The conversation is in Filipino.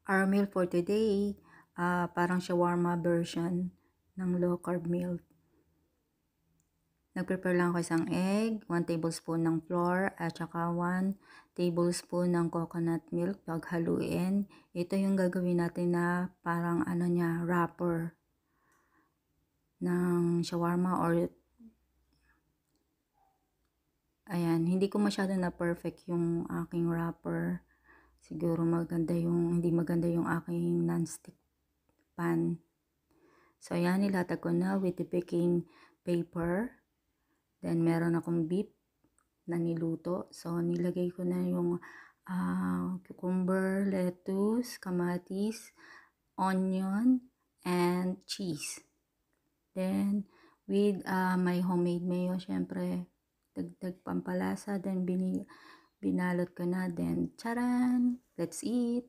Our meal for today, parang shawarma version ng low carb meal. Nag-prepare lang ako isang egg, 1 tablespoon ng flour, at saka 1 tablespoon ng coconut milk. Paghaluin, ito yung gagawin natin na parang wrapper ng shawarma or ayan, hindi ko masyado na perfect yung aking wrapper. Siguro hindi maganda yung aking non-stick pan. So, ayan, nilatag ko na with the baking paper. Then, meron akong beef na niluto. So, nilagay ko na yung cucumber, lettuce, kamatis, onion, and cheese. Then, with my homemade mayo, syempre, dagdag pampalasa. Then, binalot ko na. Then, charan! Let's eat!